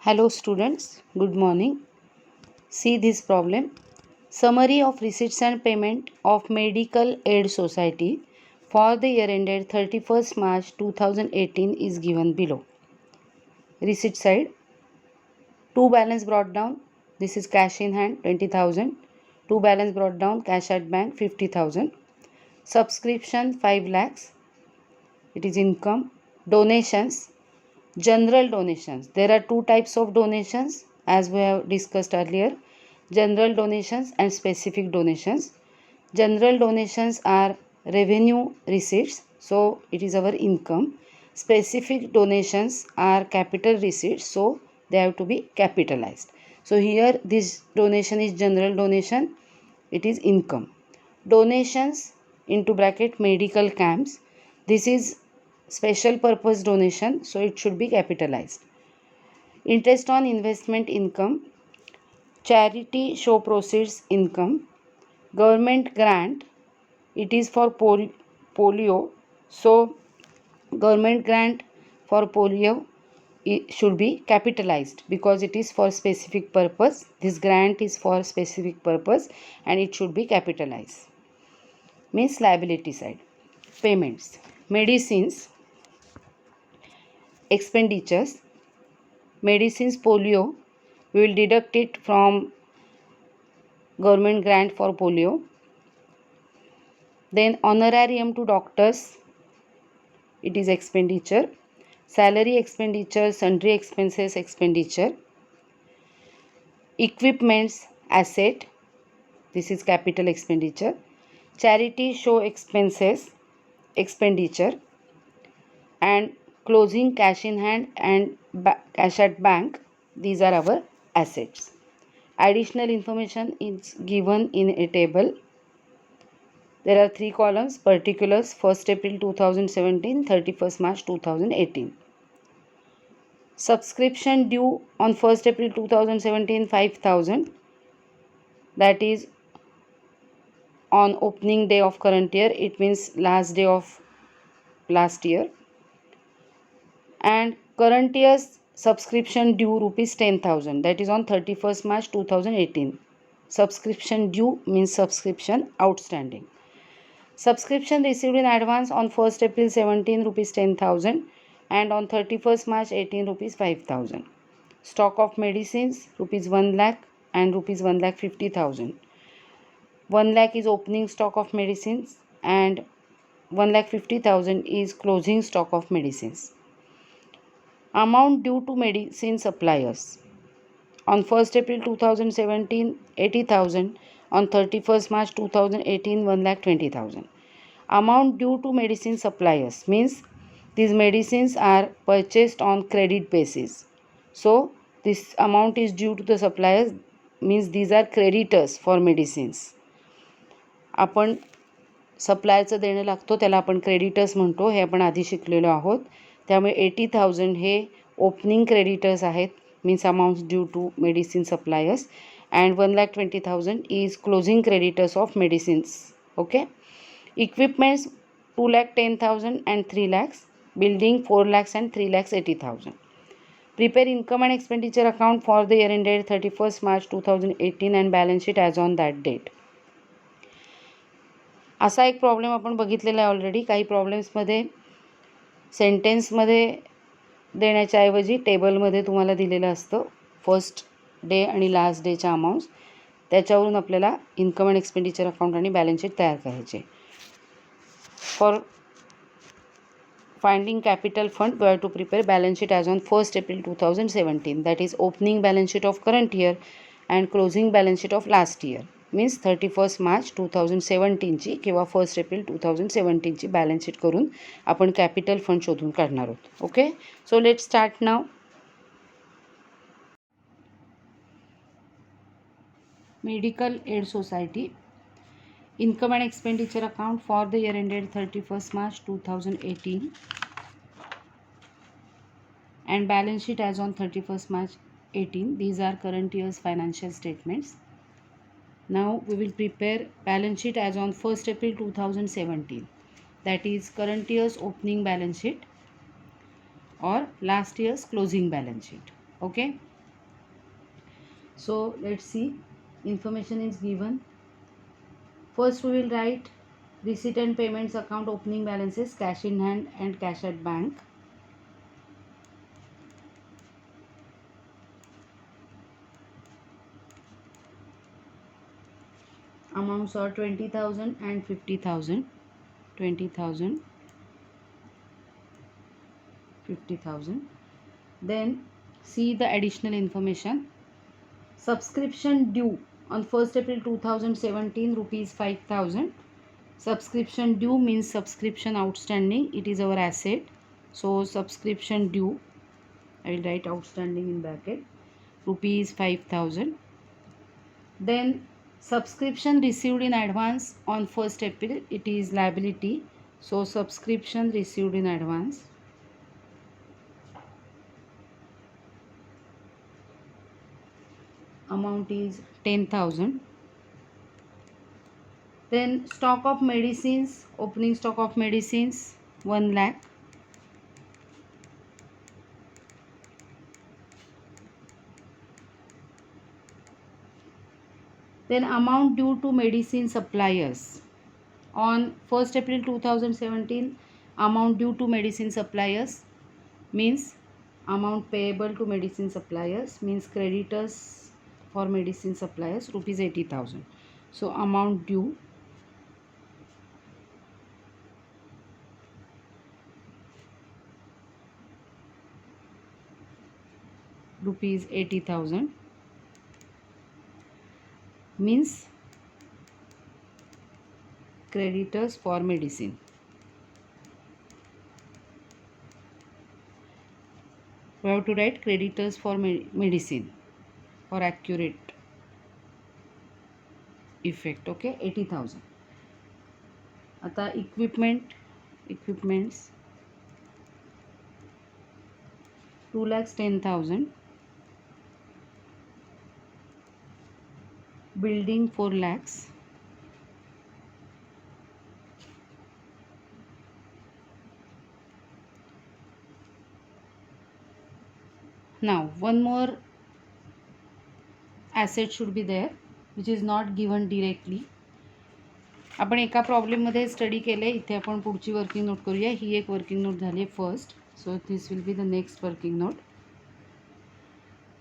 Hello students, good morning. See this problem. Summary of receipts and payment of Medical Aid Society for the year ended 31st March 2018 is given below. Receipt side, 2 balance brought down. This is cash in hand 20,000. 2 balance brought down, cash at bank 50,000. Subscription 5 lakhs. It is income. Donations. General donations. There are two types of donations as we have discussed earlier. General donations and specific donations. General donations are revenue receipts, so it is our income. Specific donations are capital receipts, so they have to be capitalized. So here this donation is general donation, it is income. Donations into bracket medical camps. This is special purpose donation, so it should be capitalized. Interest on investment income, charity show proceeds income, government grant, it is for polio, so government grant for polio it should be capitalized because it is for specific purpose. This grant is for specific purpose and it should be capitalized. Means liability side. Payments, medicines, expenditures, medicines polio, we will deduct it from government grant for polio. Then honorarium to doctors, it is expenditure. Salary expenditure, sundry expenses expenditure. Equipments asset, this is capital expenditure. Charity show expenses expenditure. And closing cash in hand and cash at bank, these are our assets. Additional information is given in a table. There are 3 columns: particulars 1st April 2017, 31st March 2018. Subscription due on 1st April 2017 5,000, that is on opening day of current year, it means last day of last year. And current year's subscription due rupees 10,000, that is on 31st March 2018. Subscription due means subscription outstanding. Subscription received in advance on 1st April 17 rupees 10,000 and on 31st March 18 rupees 5,000. Stock of medicines rupees 1 lakh and rupees 1,50,000. 1 lakh is opening stock of medicines and 1,50,000 is closing stock of medicines. Amount due to medicine suppliers. On 1st April 2017, 80,000. On 31st March 2018, 1,20,000. Amount due to medicine suppliers means these medicines are purchased on credit basis. So this amount is due to the suppliers, means these are creditors for medicines. आपण सप्लायचं देणं लागतो त्याला आपण creditors म्हणतो, हे आपण आधी शिकलेलो आहोत. त्यामुळे 80,000 हे ओपनिंग क्रेडिटर्स आहेत, means amounts due to medicine suppliers, and 1,20,000 is closing creditors of medicines. Okay. Equipments 2,10,000 and 3 lakhs. Building 4 lakhs and 3,80,000. Prepare income and expenditure account for the year ended 31st March 2018 and balance sheet as on that date. असा एक problem आपण बघितलेला आहे already. काही प्रॉब्लेम्समध्ये सेंटेन्समध्ये देण्याच्या ऐवजी टेबलमध्ये तुम्हाला दिलेलं असतं फर्स्ट डे आणि लास्ट डेच्या अमाऊंट्स. त्याच्यावरून आपल्याला इन्कम अँड एक्सपेंडिचर अकाउंट आणि बॅलन्स शीट तयार करायचे. For finding capital fund, we have to prepare balance sheet as on 1st April 2017, that is opening balance sheet of current year and closing balance sheet of last year, means 31st March 2017 ची किंवा 1st April 2017 ची balance sheet करून आपण capital fund शोधून काढणार आहोत. Okay, so let start now. Medical aid society. Income and expenditure account for the year ended 31st March 2018 and balance sheet as on 31st March 18. These are current year's financial statements. Now we will prepare balance sheet as on 1st April 2017. That is current year's opening balance sheet or last year's closing balance sheet. Okay. So let's see, information is given. First we will write receipt and payments account, opening balances, cash in hand and cash at bank. Amounts are 20,000 and 50,000. 20,000, 50,000. Then see the additional information. Subscription due on 1st April 2017, rupees 5,000. Subscription due means subscription outstanding. It is our asset. So subscription due, I will write outstanding in bracket, rupees 5,000. Then subscription received in advance on 1st April, it is liability. So subscription received in advance, amount is 10,000. Then stock of medicines, opening stock of medicines 1 lakh. Then amount due to medicine suppliers on 1st April 2017, amount due to medicine suppliers means amount payable to medicine suppliers means creditors for medicine suppliers rupees 80,000. So amount due rupees 80,000 means creditors for medicine. We have to write creditors for medicine for accurate effect. Okay, 80,000. आता equipments 2,10,000. Building 4 lakhs. Now one more asset should be there which is not given directly. आपण एका प्रॉब्लेममध्ये study केलं आहे. इथे आपण पुढची working note करूया. ही एक वर्किंग नोट झाली आहे first. So this will be the next working note.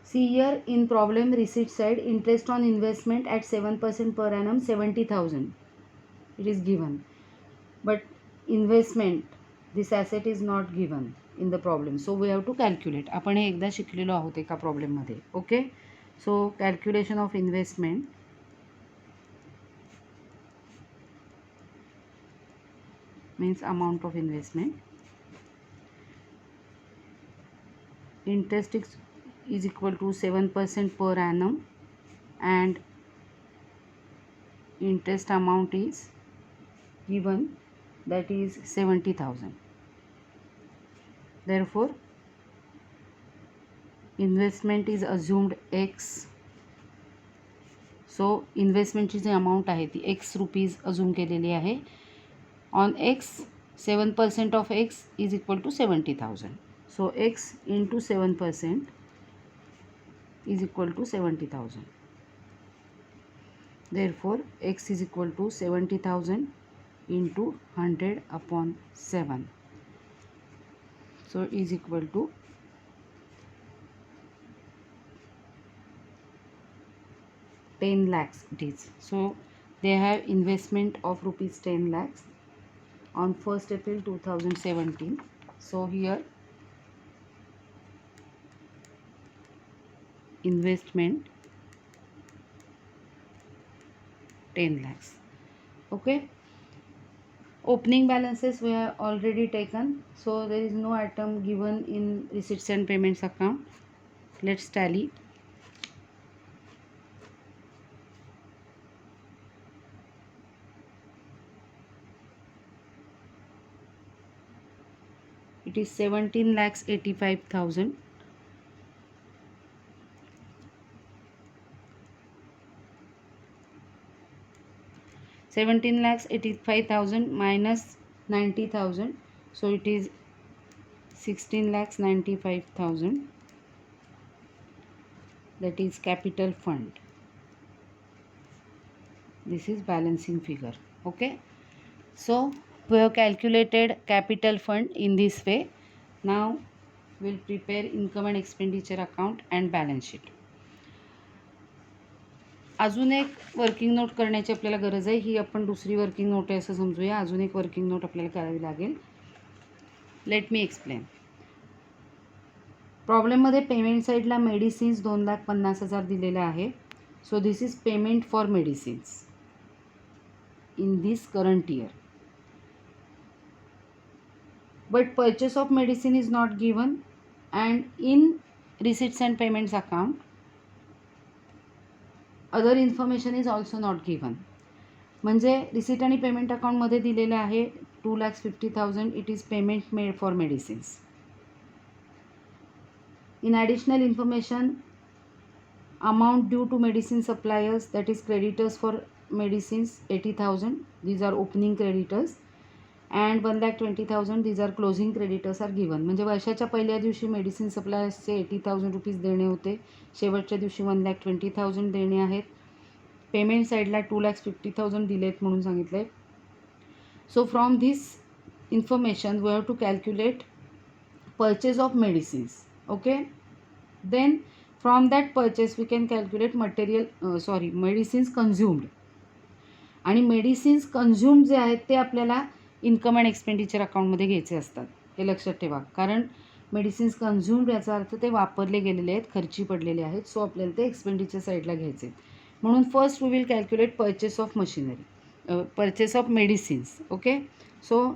See here in problem receipt side, interest on investment at 7% per annum 70,000 it is given, but investment this asset is not given in the problem, so we have to calculate. आपण हे एकदा शिकलेलो आहोत एका problem मध्ये. Okay, so calculation of investment means amount of investment. Interest is equal to 7% per annum and interest amount is given, that is 70,000. Therefore investment is assumed X. So investment ची जी amount आहे ती X rupees assume केलेली आहे. On X 7% of X is equal to 70,000. So X into 7% is equal to 70,000. Therefore X is equal to 70,000 into 100 upon 7. So is equal to 10 lakhs it is. So they have investment of rupees 10 lakhs on 1st April 2017. So here investment 10 lakhs. Okay, opening balances we have already taken, so there is no item given in receipts and payments account. Let's tally. It is 17 lakhs 85,000. $17 lakhs 85,000 minus 90,000, so it is 16 lakhs 95,000. that is capital fund. This is balancing figure. Okay, so we have calculated capital fund in this way. Now we'll prepare income and expenditure account and balance sheet. अजून एक working note करण्याची आपल्याला गरज आहे. ही आपण दुसरी working note आहे असं समजूया. अजून एक वर्किंग नोट आपल्याला करावी लागेल. Let me explain. प्रॉब्लेममध्ये पेमेंट साईडला मेडिसिन्स 2,50,000 दिलेलं आहे. So this is payment for medicines in this current year. But purchase of medicine is not given, and in receipts and payments account other information is also not given. म्हणजे receipt आणि payment अकाउंटमध्ये दिलेलं आहे 2,50,000. It is payment made for medicines. In additional information amount due to medicine suppliers, that is creditors for medicines 80,000. These are opening creditors. And 1,20,000 these are closing creditors are given. म्हणजे वर्षाच्या पहिल्या दिवशी medicine सप्लायर्सचे 80,000 rupees देणे होते. शेवटच्या दिवशी 1,20,000 देणे आहेत. पेमेंट साईडला 2,50,000 दिलेत म्हणून सांगितलं आहे. So from this information we have to calculate purchase of medicines. Okay, then from that purchase we can calculate medicines consumed. आणि मेडिसिन्स कन्झ्युम्ड जे आहेत ते आपल्याला इन्कम अँड एक्सपेंडिचर अकाउंटमध्ये घ्यायचे असतात. हे लक्षात ठेवा, कारण मेडिसिन्स कन्झ्युम्ड याचा अर्थ ते वापरले गेलेले आहेत, खर्ची पडलेले आहेत. सो आपल्याला ते एक्सपेंडिचर साईडला घ्यायचे. म्हणून first we will calculate purchase of machinery, purchase of medicines. Okay, so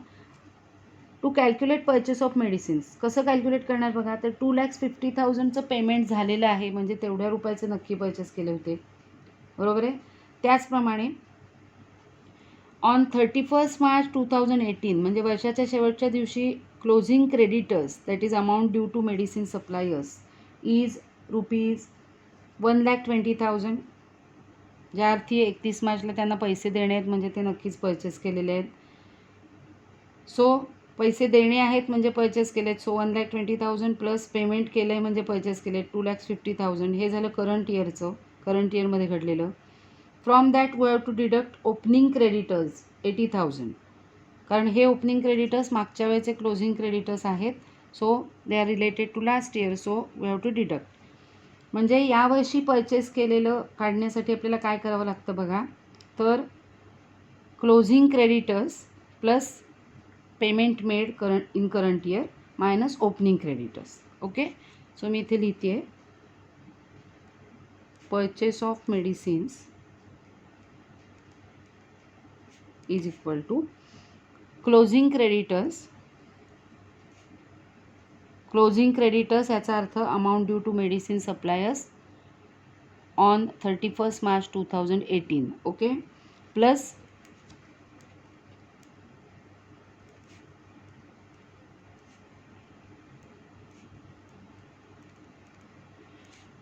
to calculate purchase of medicines कसं कॅल्क्युलेट करणार बघा. तर 2,50,000चं पेमेंट झालेलं आहे, म्हणजे तेवढ्या रुपयाचे नक्की परचेस केले होते, बरोबर आहे. त्याचप्रमाणे ऑन 31 मार्च 2018 म्हणजे वर्षाच्या शेवटच्या दिवशी closing creditors, that is amount due to medicine suppliers, is ₹1,20,000. ज्या अर्थी 31 मार्चला त्यांना पैसे देणे आहेत म्हणजे ते नक्कीच परचेस केलेले आहेत. सो पैसे देणे आहेत म्हणजे परचेस केले आहेत. सो 1,20,000 प्लस पेमेंट केलं आहे म्हणजे परचेस केले आहेत 2,50,000. हे झालं करंट इयरचं, करंट इयरमध्ये घडलेलं. From that we have to deduct opening creditors 80,000, कारण हे ओपनिंग क्रेडिटर्स मागच्या वेळेचे क्लोजिंग क्रेडिटर्स आहेत. So they are related to last year. So we have to deduct. म्हणजे यावर्षी परचेस केलेलं काढण्यासाठी आपल्याला काय करावं लागतं बघा. तर closing creditors plus payment made in current year minus opening creditors. Okay, so मी इथे लिहिते आहे purchase of medicines is equal to closing creditors. Closing creditors याचा अर्थ amount due to medicine suppliers on 31 March 2018. Okay, plus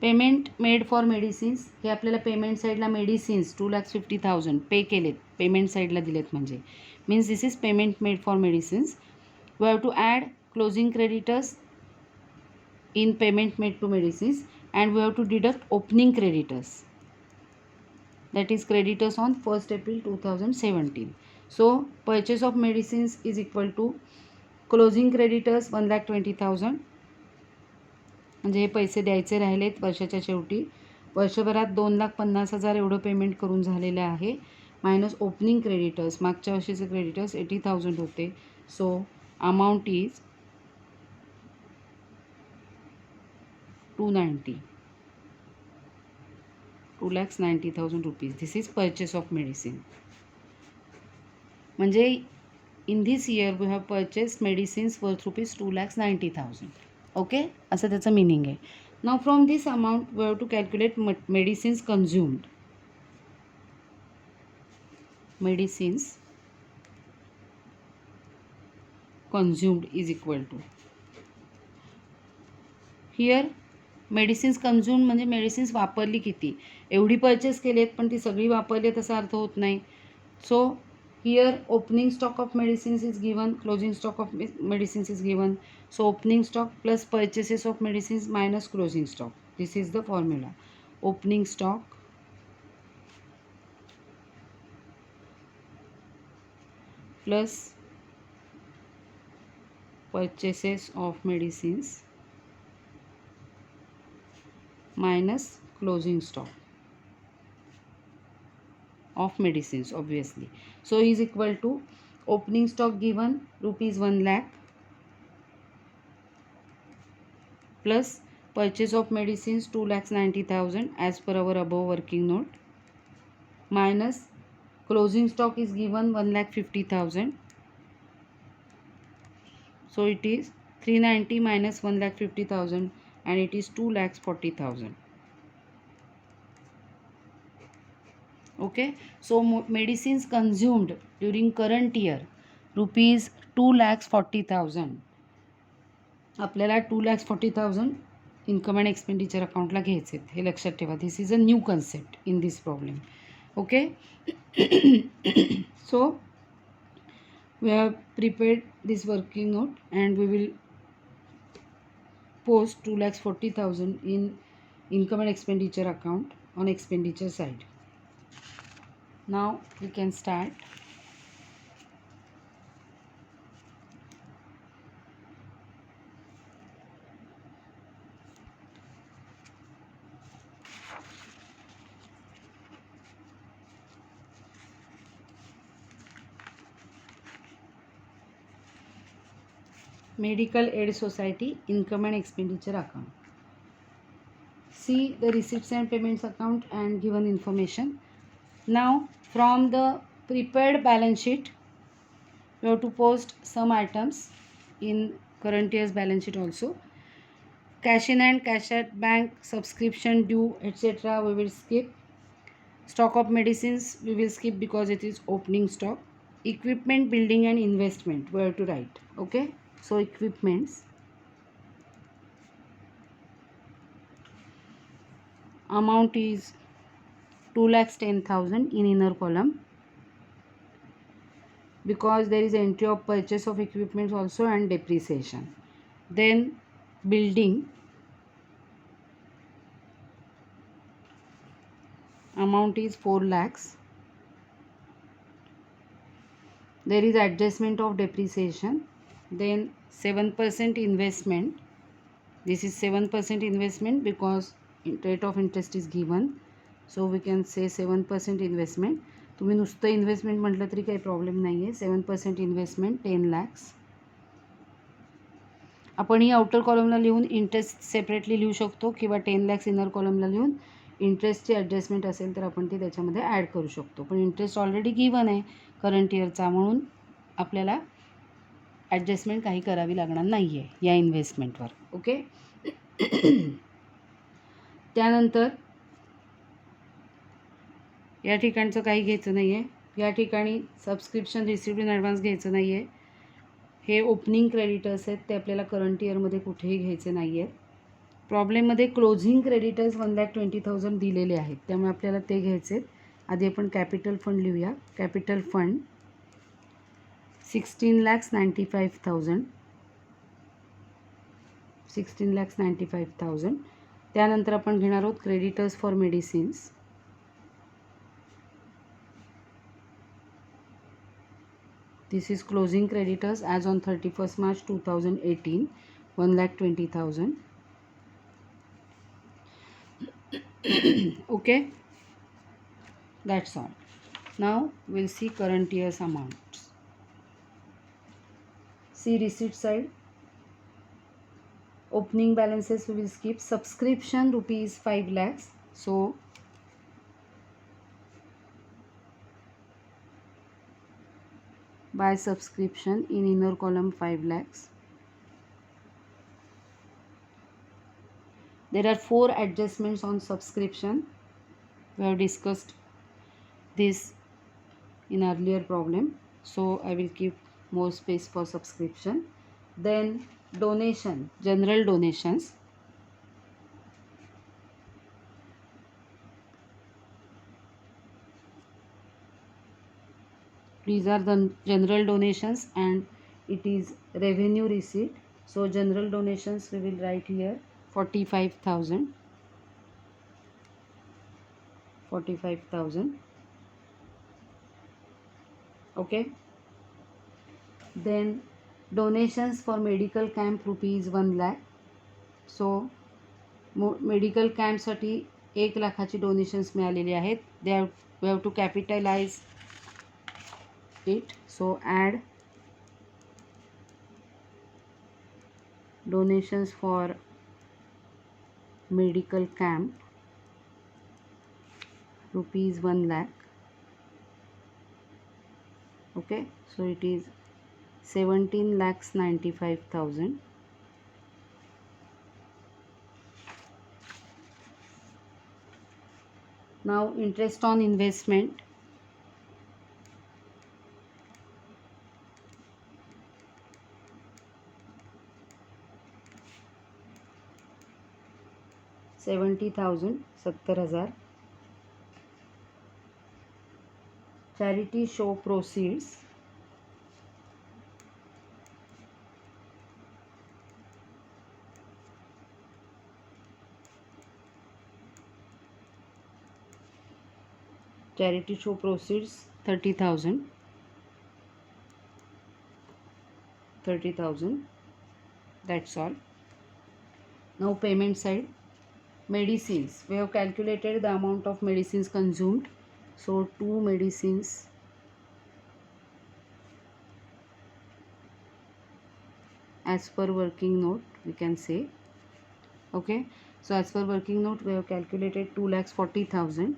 payment made for medicines. हे आपल्याला payment साईडला medicines 2,50,000 पे केलेत, पेमेंट साईडला दिलेत, म्हणजे means this is payment made for medicines. We have to add closing creditors in payment made to medicines and we have to deduct opening creditors, that is creditors on 1 April 2017. So purchase of medicines is equal to closing creditors 1,20,000, म्हणजे हे पैसे द्यायचे राहिलेत वर्षाच्या शेवटी. वर्षभरात 2,50,000 एवढं payment करून झालेलं आहे, मायनस ओपनिंग क्रेडिटर्स, मागच्या वर्षीचे क्रेडिटर्स 80,000 होते. So amount is 2,90,000 rupees. This is purchase of medicine. म्हणजे in this year we have purchase medicines worth ₹2,90,000. Okay, असं त्याचं मिनिंग आहे. Now from this amount we have to calculate medicines consumed. Medicines consumed is equal to, here medicines consumed म्हणजे medicines वापरली किती. एवढी purchase केली आहेत पण ती सगळी वापरली आहेत असा अर्थ होत नाही. सो Here opening stock of medicines is given, closing stock of medicines is given. So opening stock plus purchases of medicines minus closing stock. This is the formula. Opening stock plus purchases of medicines minus closing stock of medicines, obviously. So is equal to opening stock given rupees 1 lakh plus purchase of medicines 2,90,000 as per our above working note minus closing stock is given 1,50,000. So it is 390 minus 1,50,000 and it is 2,40,000. Okay, so medicines consumed during current year rupees 2,40,000. आपल्याला 2,40,000 income and expenditure अकाउंटला घ्यायचे आहेत, हे लक्षात ठेवा. This is a new concept in this problem. Okay. So we have prepared this working note and we will post 2,40,000 in income and expenditure account on expenditure side. Now we can start. Medical Aid Society income and expenditure account. See the receipts and payments account and given information. Now from the prepared balance sheet we have to post some items in current year's balance sheet also. Cash in and cash at bank, subscription due, etc. we will skip. Stock of medicines we will skip because it is opening stock. Equipment, building and investment we have to write. Okay, so equipments amount is 2,10,000 in inner column because there is entry of purchase of equipments also and depreciation. Then building amount is 4 lakhs. There is adjustment of depreciation. Then 7% investment. This is 7% investment because rate of interest is given. So we can say 7% investment. तुम्ही नुसतं investment म्हटलं तरी काही problem नाही आहे. 7% investment 10 lakhs. आपण ही outer कॉलमला लिहून interest separately लिहू शकतो किंवा 10 lakhs इनर कॉलमला लिहून इंटरेस्टची ॲडजस्टमेंट असेल तर आपण ती त्याच्यामध्ये ॲड करू शकतो. पण इंटरेस्ट ऑलरेडी गिवन आहे करंट इयरचा, म्हणून आपल्याला ॲडजस्टमेंट काही करावी लागणार नाही आहे या इन्व्हेस्टमेंटवर. ओके. त्यानंतर या ठिकाणचं काही घ्यायचं नाही आहे. या ठिकाणी सबस्क्रिप्शन रिसिव्ड इन ॲडव्हान्स घ्यायचं नाही आहे. हे ओपनिंग क्रेडिटर्स आहेत, ते आपल्याला करंट इयरमध्ये कुठेही घ्यायचे नाही आहेत. प्रॉब्लेममध्ये क्लोजिंग क्रेडिटर्स 1,20,000 दिलेले आहेत, त्यामुळे आपल्याला ते घ्यायचे आहेत. आधी आपण कॅपिटल फंड लिहूया. Capital fund 16,95,000. 16,95,000. त्यानंतर आपण घेणार आहोत creditors for medicines. This is closing creditors as on 31st March 2018, 1,20,000. Okay, that's all. Now we'll see current year's amounts. See receipt side. Opening balances we will skip. Subscription rupees 5 lakhs. So by subscription in inner column 5 lakhs. There are 4 adjustments on subscription. We have discussed this in earlier problem, so I will keep more space for subscription. Then donation, general donations. These are the general donations and it is revenue receipt. So general donations we will write here 45,000. 45,000. Okay. Then donations for medical camp rupees 1 lakh. So medical कॅम्पसाठी 1 लाखाची donations मिळालेली आहेत. We have to capitalise it. So add donations for medical camp rupees 1 lakh. Okay, so it is 17,95,000. Now interest on investment. $70,000. 70,000. Charity show proceeds. Charity show proceeds 30,000. 30,000. That's all. Now payment side. Medicines. We have calculated the amount of medicines consumed. So 2 medicines as per working note we can say. Okay, so as per working note we have calculated 2,40,000.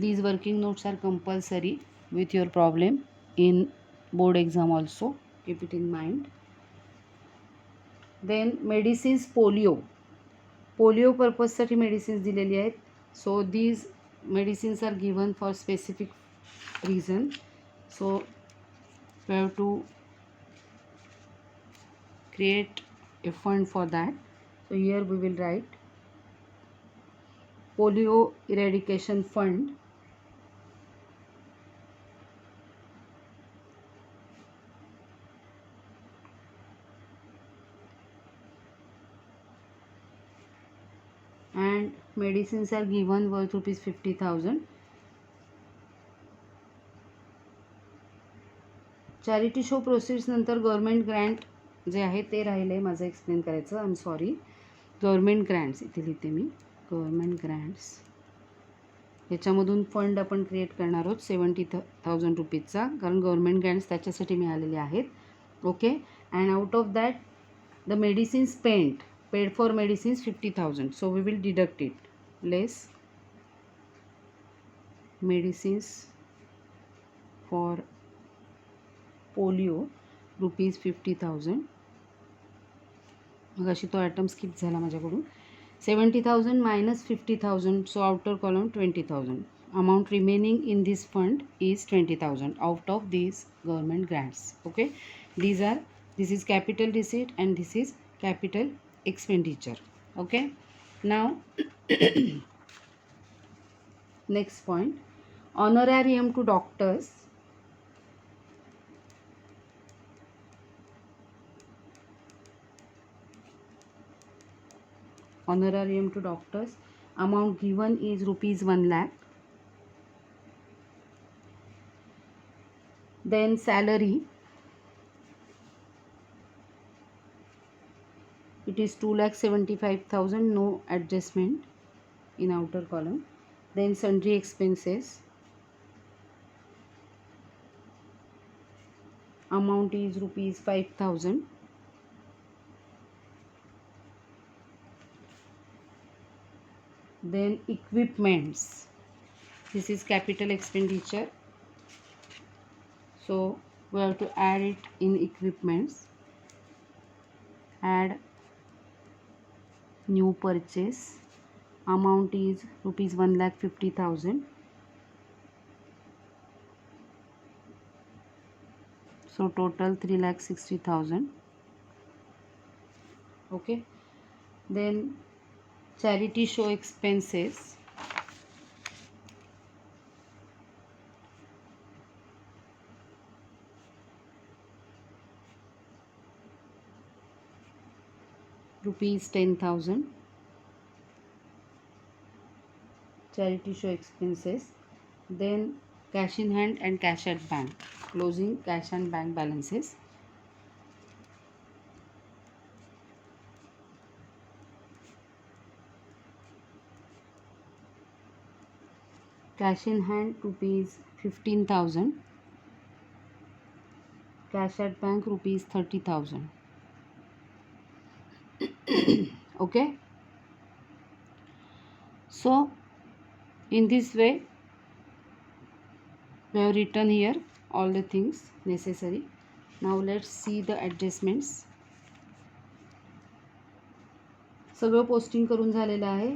These working notes are compulsory with your problem in board exam also, keep it in mind. Then medicines polio purpose साठी medicines दिलेली आहेत. So these medicines are given for specific reason. So we have to create a fund for that. So here we will write polio eradication fund. And medicines are given worth rupees 50,000. Charity show proceeds नंतर government Grant जे आहे ते राहिले माझं explain करायचं. I am sorry. Government grants इथे लिहिते मी. Government grants याच्यामधून fund आपण क्रिएट करणार आहोत 70,000 रुपीजचा, कारण गव्हर्मेंट ग्रँट्स त्याच्यासाठी मिळालेले आहेत. Okay. And out of that the medicines paid for medicines 50,000. So we will deduct it. Less medicines for polio rupees 50,000. मग अशी तो आयटम स्किप झाला माझ्याकडून. 70,000 minus 50,000. So outer column 20,000. Amount remaining in this fund is 20,000 out of these government grants. Okay. This is capital receipt and this is capital expenditure. Okay. Now next point, honorarium to doctors. Honorarium to doctors, amount given is rupees 1 lakh. Then salary, it is 2,75,000, no adjustment in outer column. Then sundry expenses, amount is rupees 5,000. Then equipments, this is capital expenditure, so we have to add it in equipments. Add new purchase, amount is rupees 1,50,000. So total 3,60,000. Okay. Then charity show expenses, rupees 10,000. Charity show expenses. Then cash in hand and cash at bank. Closing cash and bank balances. Cash in hand rupees 15,000. Cash at bank rupees 30,000. Okay. So in this way we have written here all the things necessary. Now let's see the adjustments. सगळं posting करून झालेलं आहे.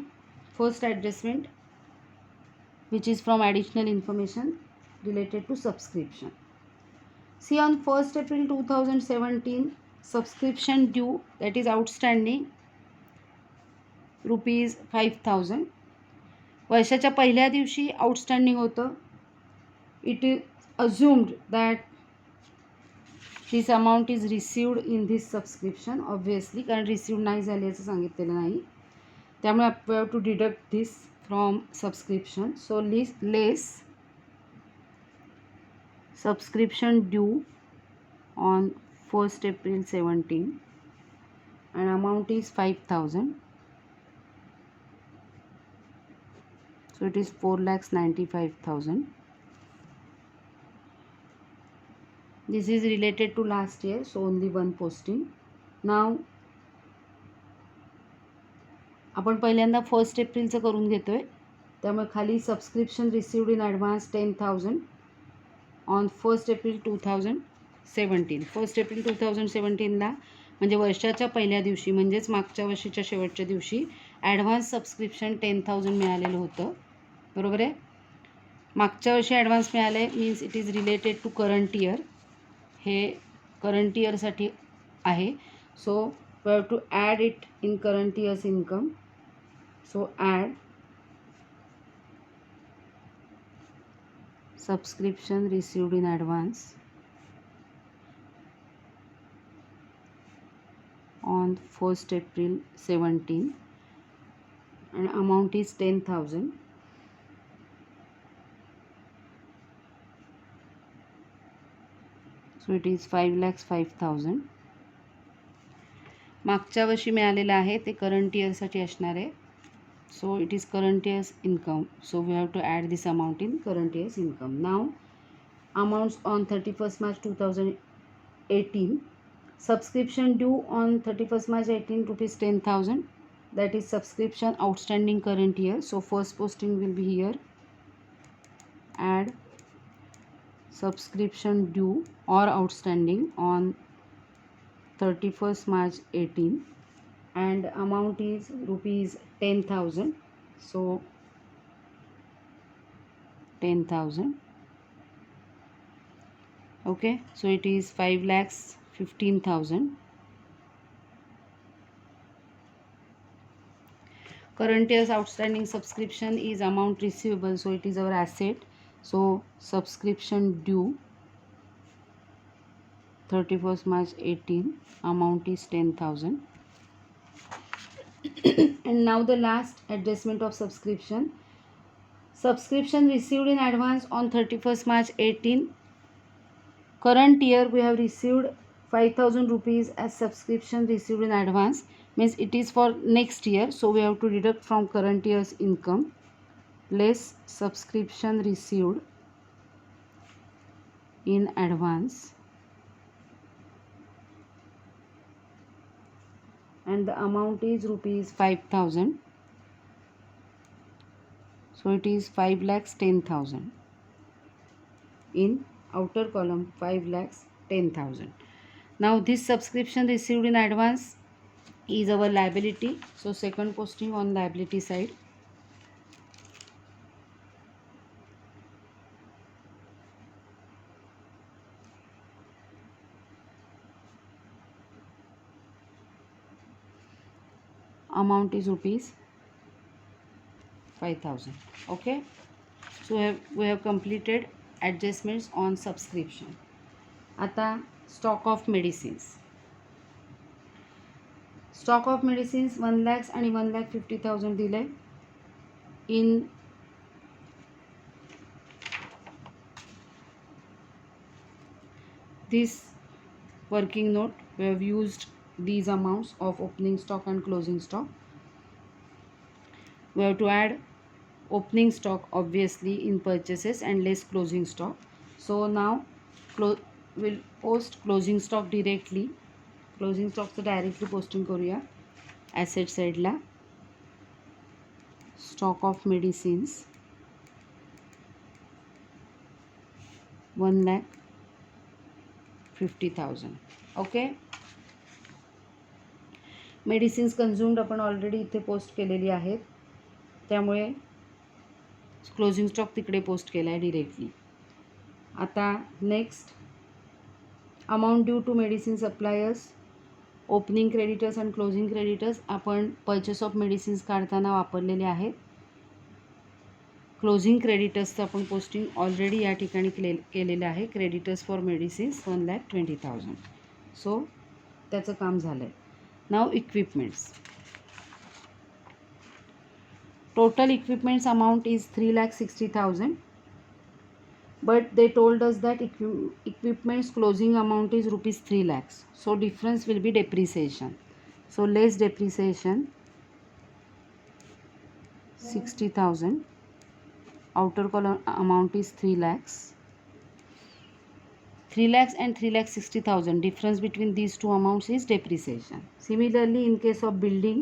First adjustment which is from additional information related to subscription. See, on 1st April 2017, subscription due, that is outstanding, rupees 5,000. वर्षाच्या पहिल्या दिवशी outstanding होतं. It is assumed that this amount is received in this subscription, obviously, कारण received नाही झाली असं सांगितलेलं नाही. त्यामुळे we have to deduct this from subscription. So less subscription due on 1st April 17 and amount is 5,000. So it is 4,95,000. This is related to last year, so only one posting. Now आपण पहिल्यांदा 1st एप्रिलचं करून घेतोय. त्यामुळे खाली subscription received in advance 10,000 on 1st April 2017. 1st April 2017ला म्हणजे वर्षाच्या पहिल्या दिवशी म्हणजेच मागच्या वर्षीच्या शेवटच्या दिवशी ॲडव्हान्स सबस्क्रिप्शन 10,000 मिळालेलं होतं. बरोबर आहे. मागच्या वर्षी ॲडव्हान्स मिळाले means it is related to current year. हे करंट इयरसाठी आहे. So we have to add it in current year's income. So add subscription received in advance on 1st April 17 and amount is 10,000. So it is 5,05,000. मागच्या वर्षी मिळालेलं आहे ते current इयरसाठी असणार आहे. So it is current year's income. So we have to add this amount in current year's income. Now amounts on 31st March 2018. Subscription due on 31st March 18 rupees 10,000. That is subscription outstanding current year. So first posting will be here. Add subscription due or outstanding on 31st March 18. And amount is rupees 10,000. So 10,000. Okay, so it is 5,15,000. Current year's outstanding subscription is amount receivable, so it is our asset. So subscription due 31st March 18, amount is 10,000. And now the last adjustment of subscription. Subscription received in advance on 31st March 18. Current year we have received 5,000 rupees as subscription received in advance. Means it is for next year. So we have to deduct from current year's income less subscription received in advance. And the amount is rupees 5,000. So it is 5,10,000. In outer column 5,10,000. Now this subscription received in advance is our liability. So second posting on liability side. Amount is rupees 5,000. Okay, so we have completed adjustments on subscription. आता stock of medicines. Stock of medicines 1 lakhs आणि 1,50,000 दिले इन this working note. We have used these amounts of opening stock and closing stock. We have to add opening stock obviously in purchases and less closing stock. So now we'll post closing stock directly. Closing stock so directly posting करूया. Asset side ला stock of medicines 1,50,000. Okay. Medicines consumed आपण already इथे post केलेली आहेत, त्यामुळे closing stock तिकडे post केला आहे डिरेक्टली. आता next amount due to medicine suppliers, opening creditors and closing creditors आपण पर्चेस ऑफ मेडिसिन्स काढताना वापरलेले आहेत. क्लोजिंग क्रेडिटर्सचं आपण पोस्टिंग ऑलरेडी या ठिकाणी केलेलं आहे. Creditors for medicines 1,20,000. सो त्याचं काम झालं आहे. Now equipments. Total equipments amount is 3,60,000. But they told us that equipment's closing amount is rupees 3 lakhs. So difference will be depreciation. So less depreciation 60,000. Outer column amount is 3 lakhs. 3 lakhs and 3,60,000. Difference between these two amounts is depreciation. Similarly, in case of building,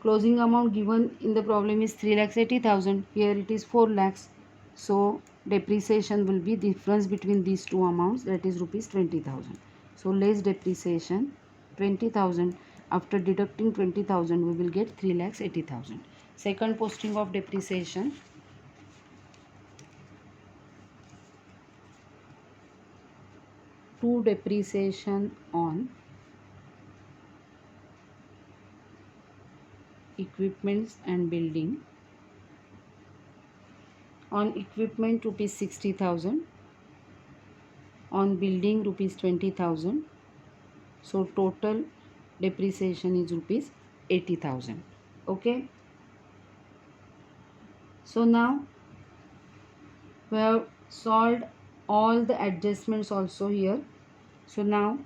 closing amount given in the problem is 3,80,000. Here it is 4 lakhs. So depreciation will be difference between these two amounts, that is rupees 20,000. So less depreciation 20,000. After deducting 20,000 we will get 3,80,000. Second posting of depreciation. To depreciation on equipments and building. On equipment rupees 60,000, on building rupees 20,000. So total depreciation is rupees 80,000. Okay. So now we have solved all the adjustments also here. So now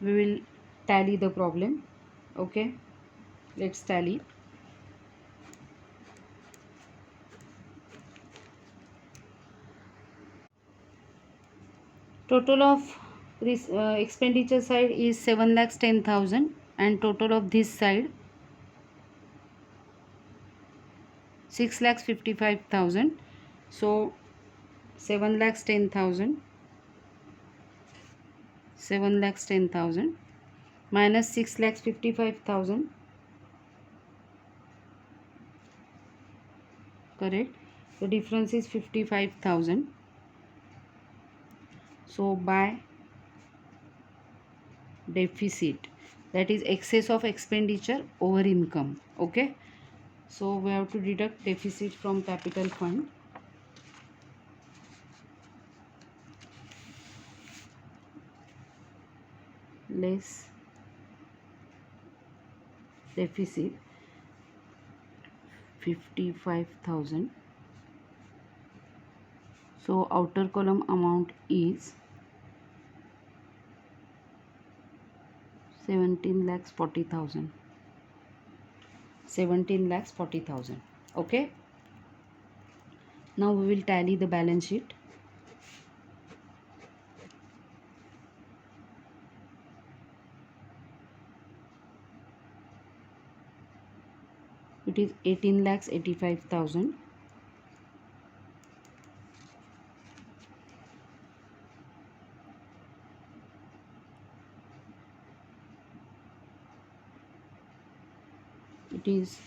we will tally the problem. Okay, let's tally. Total of this expenditure side is 7,10,000 and total of this side 6,55,000. So 7,10,000 minus 6,55,000. Correct. The difference is 55,000. So by deficit, that is excess of expenditure over income. Okay. So we have to deduct deficit from capital fund. Less deficit 55,000. So outer column amount is 17,40,000. 17,40,000. Okay. Now we will tally the balance sheet. It is 18,85,000. It is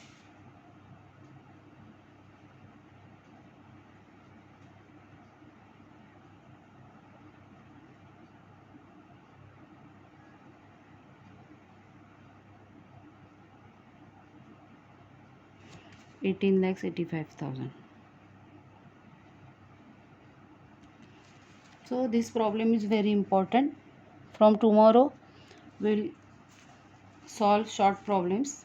18,85,000. So this problem is very important. From tomorrow we'll solve short problems.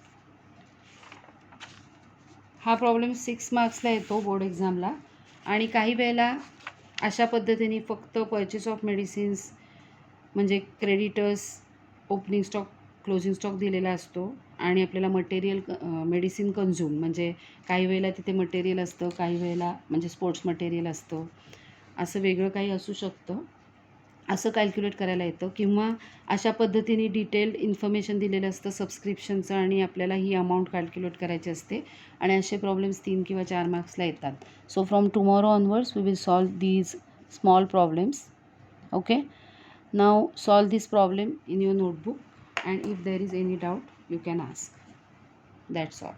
हा problem 6 मार्क्सला येतो board एक्झामला. आणि काही वेळेला अशा पद्धतीने फक्त purchase of medicines म्हणजे creditors, opening stock, closing stock दिलेला असतो आणि आपल्याला मटेरियल मेडिसिन कन्झ्युम म्हणजे काही वेळेला तिथे मटेरियल असतं, काही वेळेला म्हणजे स्पोर्ट्स मटेरियल असतं, असं वेगळं काही असू शकतं. असं कॅल्क्युलेट करायला येतं. किंवा अशा पद्धतीने डिटेल्ड इन्फॉर्मेशन दिलेलं असतं सबस्क्रिप्शनचं आणि आपल्याला ही अमाऊंट कॅल्क्युलेट करायची असते आणि असे प्रॉब्लेम्स 3 किंवा 4 मार्क्सला येतात. So from tomorrow onwards we will solve these small problems. Okay, now solve this problem in your notebook and if there is any doubt you can ask. That's all.